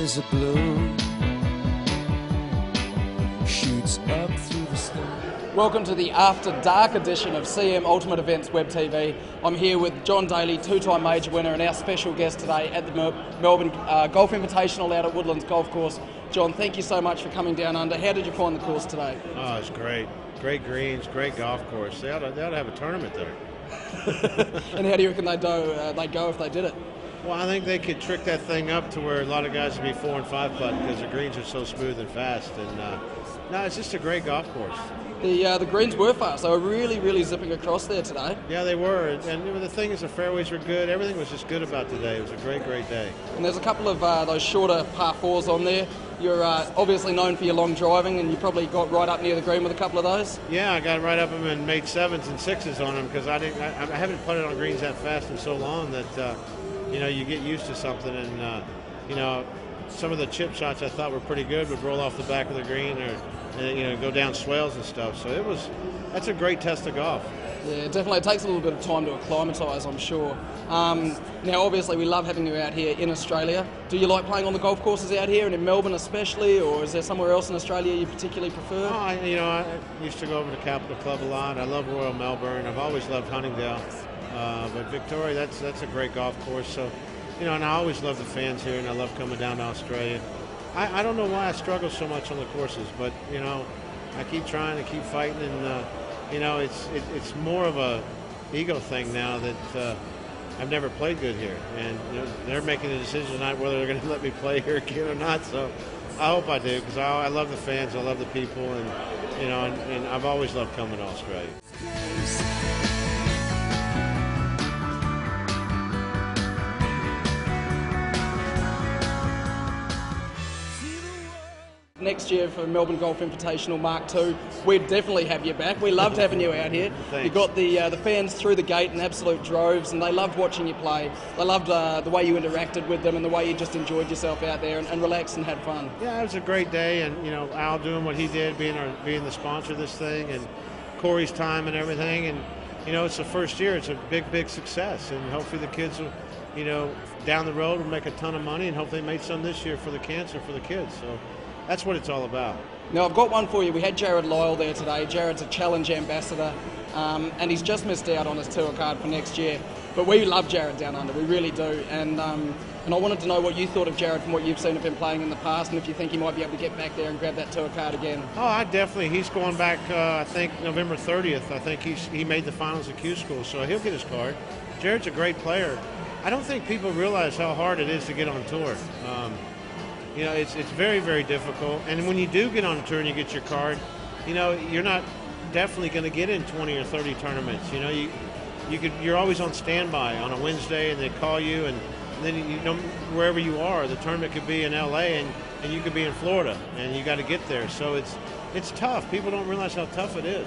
as a bloom shoots up through the sky. Welcome to the After Dark edition of CM Ultimate Events Web TV. I'm here with John Daly, two-time major winner, and our special guest today at the Melbourne Golf Invitational out at Woodlands Golf Course. John, thank you so much for coming down under. How did you find the course today? Oh, it's great. Great greens, great golf course. They ought to have a tournament there. And how do you reckon they'd go if they did it? Well, I think they could trick that thing up to where a lot of guys would be 4 and 5 putt because the greens are so smooth and fast. And no, it's just a great golf course. The greens were fast. They were really zipping across there today. Yeah, they were. And the thing is, the fairways were good. Everything was just good about today. It was a great day. And there's a couple of those shorter par fours on there. You're obviously known for your long driving, and you probably got right up near the green with a couple of those. Yeah, I got right up them and made 7s and 6s on them because I haven't putted on greens that fast in so long that you get used to something. And some of the chip shots I thought were pretty good would roll off the back of the green or go down swales and stuff. So that's a great test of golf. Yeah, definitely. It takes a little bit of time to acclimatise, I'm sure. Now, obviously, we love having you out here in Australia. Do you like playing on the golf courses out here and in Melbourne especially, or is there somewhere else in Australia you particularly prefer? Oh, I used to go over to Capital Club a lot. I love Royal Melbourne. I've always loved Huntingdale. But Victoria, that's a great golf course. So, and I always love the fans here, and I love coming down to Australia. I don't know why I struggle so much on the courses, but I keep trying to keep fighting, and it's more of a ego thing now that I've never played good here, and they're making a decision tonight whether they're going to let me play here again or not. So I hope I do, because I love the fans, I love the people, and and I've always loved coming to Australia. Next year for Melbourne Golf Invitational Mark II, we'd definitely have you back. We loved having you out here. Thanks. You got the fans through the gate in absolute droves, and they loved watching you play. They loved the way you interacted with them and the way you just enjoyed yourself out there and relaxed and had fun. Yeah, it was a great day, and Al doing what he did, being the sponsor of this thing, and Corey's time and everything, and it's the first year. It's a big success, and hopefully the kids will, down the road will make a ton of money, and hopefully they made some this year for the cancer for the kids. So that's what it's all about. Now, I've got one for you. We had Jared Lyle there today. Jared's a Challenge ambassador, and he's just missed out on his tour card for next year. But we love Jared down under, we really do. And I wanted to know what you thought of Jared from what you've seen of him playing in the past, and if you think he might be able to get back there and grab that tour card again. Oh, he's going back, I think, November 30th. I think he made the finals at Q School, so he'll get his card. Jared's a great player. I don't think people realize how hard it is to get on tour. It's very difficult. And when you do get on a tour and you get your card, you're not definitely going to get in 20 or 30 tournaments. You're always on standby on a Wednesday, and they call you, and then wherever you are, the tournament could be in LA, and you could be in Florida, and you got to get there. So it's tough. People don't realize how tough it is.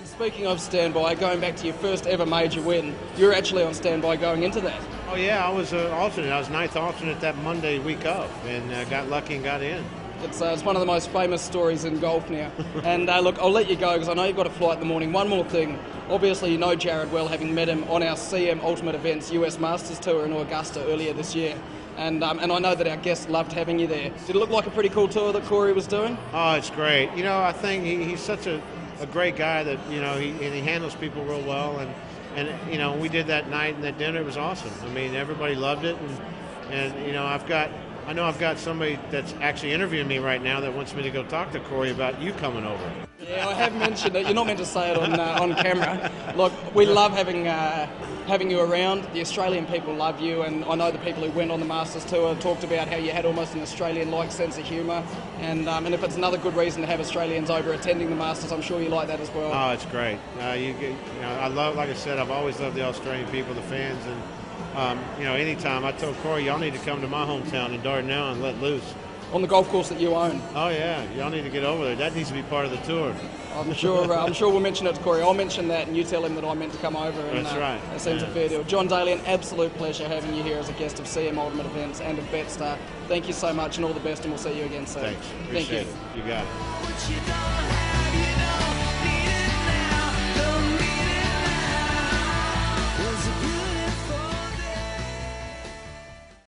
Speaking of standby, going back to your first ever major win, you're actually on standby going into that. Oh yeah, I was an alternate. I was 9th alternate that Monday week of, and got lucky and got in. It's one of the most famous stories in golf now. And look, I'll let you go because I know you've got a flight in the morning. One more thing. Obviously, you know Jared well, having met him on our CM Ultimate Events US Masters Tour in Augusta earlier this year. And I know that our guests loved having you there. Did it look like a pretty cool tour that Corey was doing? Oh, it's great. I think he's such a great guy that he handles people real well, and we did that night and that dinner. It was awesome. I mean, everybody loved it, and I know I've got somebody that's actually interviewing me right now that wants me to go talk to Corey about you coming over. Yeah, I have mentioned it. You're not meant to say it on camera. Look, we love having you around. The Australian people love you, and I know the people who went on the Masters Tour talked about how you had almost an Australian-like sense of humour, and if it's another good reason to have Australians over attending the Masters, I'm sure you like that as well. Oh, it's great. I love, like I said, I've always loved the Australian people, the fans, and anytime I told Corey, y'all need to come to my hometown in Dardanelle and let loose. on the golf course that you own. Oh yeah, y'all need to get over there. That needs to be part of the tour. I'm sure we'll mention it to Corey. I'll mention that, and you tell him that I meant to come over. And, That's right. That seems a fair deal. John Daly, an absolute pleasure having you here as a guest of CM Ultimate Events and of Betstar. Thank you so much, and all the best, and we'll see you again soon. Thanks. Thank you. Appreciate it. You got it. What you don't have, you know.